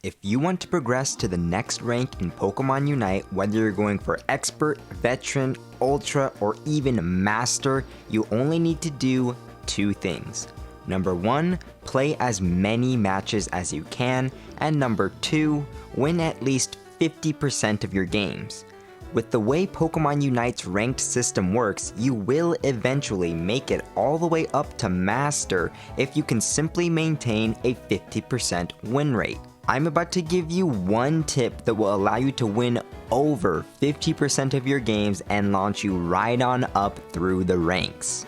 If you want to progress to the next rank in Pokemon Unite, whether you're going for Expert, Veteran, Ultra, or even Master, you only need to do 2 things. Number 1, play as many matches as you can, and number 2, win at least 50% of your games. With the way Pokemon Unite's ranked system works, you will eventually make it all the way up to Master if you can simply maintain a 50% win rate. I'm about to give you one tip that will allow you to win over 50% of your games and launch you right on up through the ranks.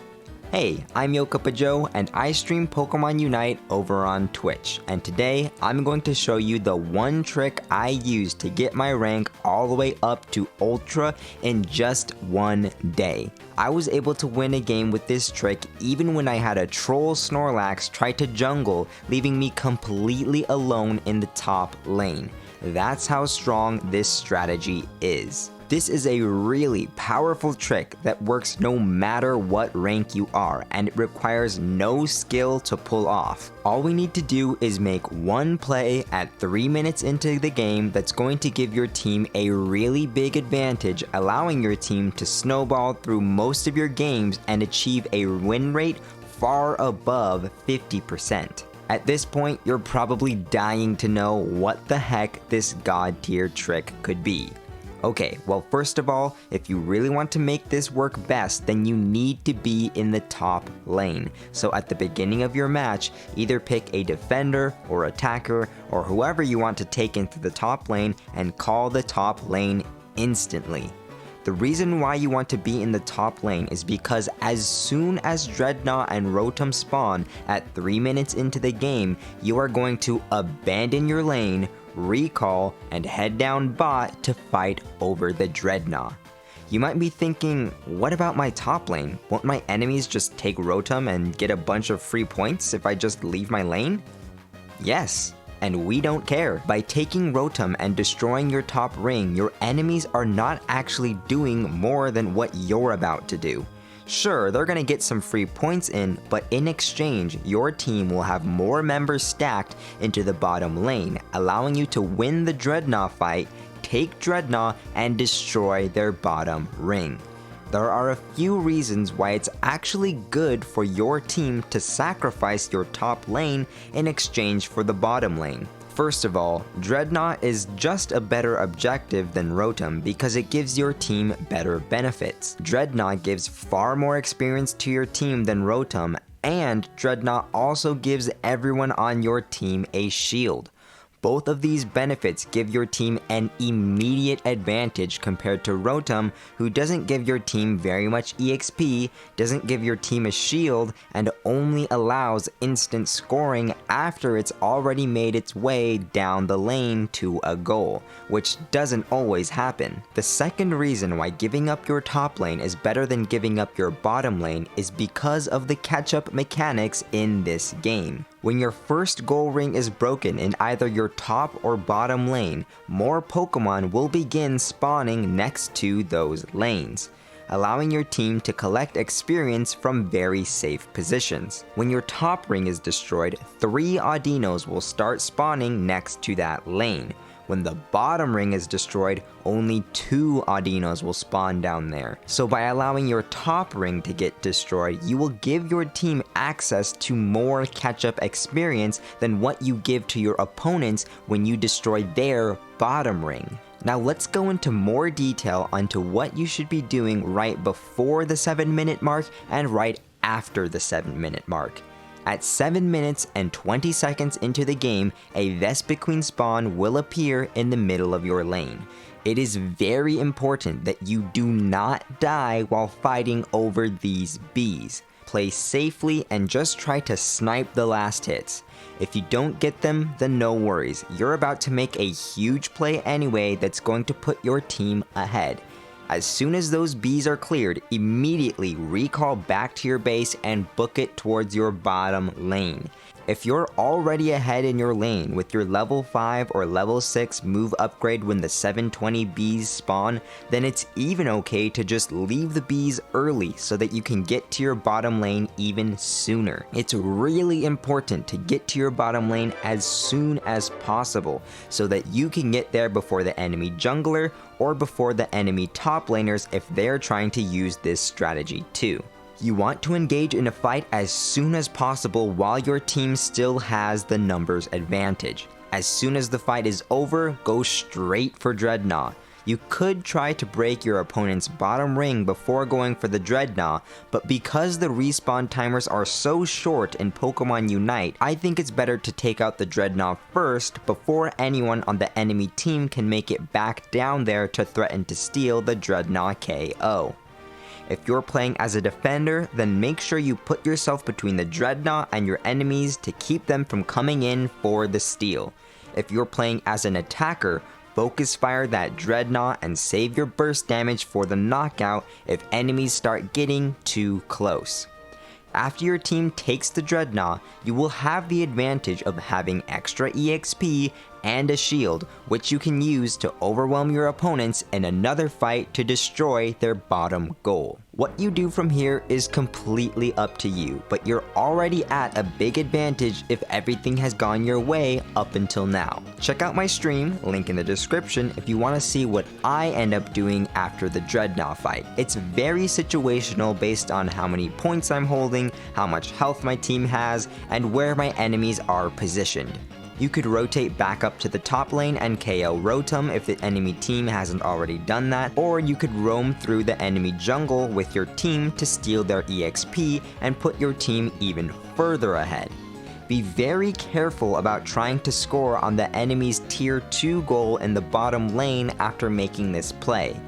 Hey, I'm yocuppajoe and I stream Pokemon Unite over on Twitch, and today I'm going to show you the one trick I use to get my rank all the way up to Ultra in just one day. I was able to win a game with this trick even when I had a troll Snorlax try to jungle, leaving me completely alone in the top lane. That's how strong this strategy is. This is a really powerful trick that works no matter what rank you are, and it requires no skill to pull off. All we need to do is make one play at 3 minutes into the game that's going to give your team a really big advantage, allowing your team to snowball through most of your games and achieve a win rate far above 50%. At this point, you're probably dying to know what the heck this god tier trick could be. Okay, well first of all, if you really want to make this work best, then you need to be in the top lane. So at the beginning of your match, either pick a defender or attacker or whoever you want to take into the top lane and call the top lane instantly. The reason why you want to be in the top lane is because as soon as Drednaw and Rotom spawn at 3 minutes into the game, you are going to abandon your lane, recall, and head down bot to fight over the Drednaw. You might be thinking, what about my top lane? Won't my enemies just take Rotom and get a bunch of free points if I just leave my lane? Yes, and we don't care. By taking Rotom and destroying your top ring, your enemies are not actually doing more than what you're about to do. Sure, they're gonna get some free points in, but in exchange, your team will have more members stacked into the bottom lane, allowing you to win the Drednaw fight, take Drednaw, and destroy their bottom ring. There are a few reasons why it's actually good for your team to sacrifice your top lane in exchange for the bottom lane. First of all, Drednaw is just a better objective than Rotom because it gives your team better benefits. Drednaw gives far more experience to your team than Rotom, and Drednaw also gives everyone on your team a shield. Both of these benefits give your team an immediate advantage compared to Rotom, who doesn't give your team very much EXP, doesn't give your team a shield, and only allows instant scoring after it's already made its way down the lane to a goal, which doesn't always happen. The second reason why giving up your top lane is better than giving up your bottom lane is because of the catch-up mechanics in this game. When your first goal ring is broken in either your top or bottom lane, more Pokemon will begin spawning next to those lanes, allowing your team to collect experience from very safe positions. When your top ring is destroyed, 3 Audinos will start spawning next to that lane. When the bottom ring is destroyed, only 2 Audinos will spawn down there. So by allowing your top ring to get destroyed, you will give your team access to more catch-up experience than what you give to your opponents when you destroy their bottom ring. Now let's go into more detail onto what you should be doing right before the 7-minute mark and right after the 7-minute mark. At 7 minutes and 20 seconds into the game, a Vespiqueen spawn will appear in the middle of your lane. It is very important that you do not die while fighting over these bees. Play safely and just try to snipe the last hits. If you don't get them, then no worries. You're about to make a huge play anyway that's going to put your team ahead. As soon as those bees are cleared, immediately recall back to your base and book it towards your bottom lane. If you're already ahead in your lane with your level 5 or level 6 move upgrade when the 720 bees spawn, then it's even okay to just leave the bees early so that you can get to your bottom lane even sooner. It's really important to get to your bottom lane as soon as possible so that you can get there before the enemy jungler or before the enemy top laners if they're trying to use this strategy too. You want to engage in a fight as soon as possible while your team still has the numbers advantage. As soon as the fight is over, go straight for Drednaw. You could try to break your opponent's bottom ring before going for the Drednaw, but because the respawn timers are so short in Pokemon Unite, I think it's better to take out the Drednaw first before anyone on the enemy team can make it back down there to threaten to steal the Drednaw KO. If you're playing as a defender, then make sure you put yourself between the Drednaw and your enemies to keep them from coming in for the steal. If you're playing as an attacker, focus fire that Drednaw and save your burst damage for the knockout if enemies start getting too close. After your team takes the Drednaw, you will have the advantage of having extra EXP and a shield, which you can use to overwhelm your opponents in another fight to destroy their bottom goal. What you do from here is completely up to you, but you're already at a big advantage if everything has gone your way up until now. Check out my stream, link in the description, if you want to see what I end up doing after the Drednaw fight. It's very situational based on how many points I'm holding, how much health my team has, and where my enemies are positioned. You could rotate back up to the top lane and KO Rotom if the enemy team hasn't already done that, or you could roam through the enemy jungle with your team to steal their EXP and put your team even further ahead. Be very careful about trying to score on the enemy's tier 2 goal in the bottom lane after making this play.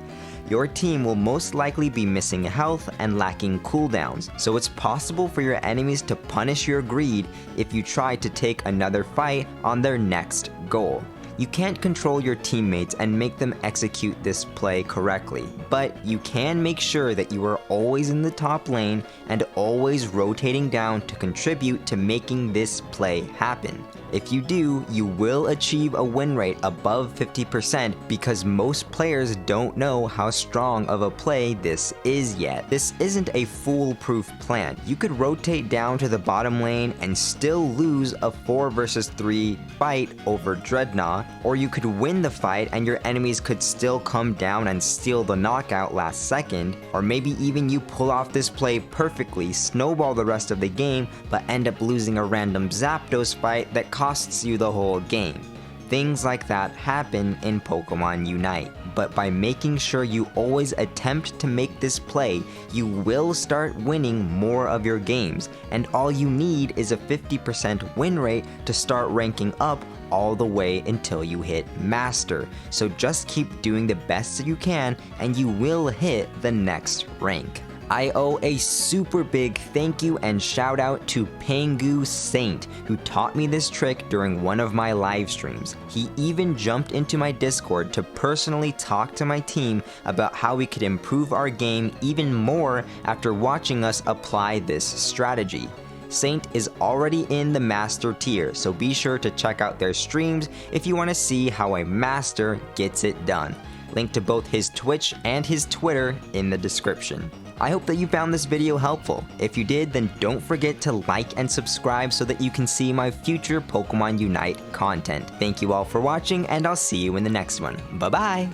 Your team will most likely be missing health and lacking cooldowns, so it's possible for your enemies to punish your greed if you try to take another fight on their next goal. You can't control your teammates and make them execute this play correctly, but you can make sure that you are always in the top lane and always rotating down to contribute to making this play happen. If you do, you will achieve a win rate above 50% because most players don't know how strong of a play this is yet. This isn't a foolproof plan. You could rotate down to the bottom lane and still lose a 4 versus 3 fight over Drednaw, or you could win the fight and your enemies could still come down and steal the knockout last second, or maybe even you pull off this play perfectly, snowball the rest of the game, but end up losing a random Zapdos fight that costs you the whole game. Things like that happen in Pokemon Unite, but by making sure you always attempt to make this play, you will start winning more of your games, and all you need is a 50% win rate to start ranking up all the way until you hit Master. So just keep doing the best that you can and you will hit the next rank. I owe a super big thank you and shout out to PenguSaint, who taught me this trick during one of my live streams. He even jumped into my Discord to personally talk to my team about how we could improve our game even more after watching us apply this strategy. Saint is already in the Master tier, so be sure to check out their streams if you want to see how a Master gets it done. Link to both his Twitch and his Twitter in the description. I hope that you found this video helpful. If you did, then don't forget to like and subscribe so that you can see my future Pokemon Unite content. Thank you all for watching, and I'll see you in the next one. Bye bye!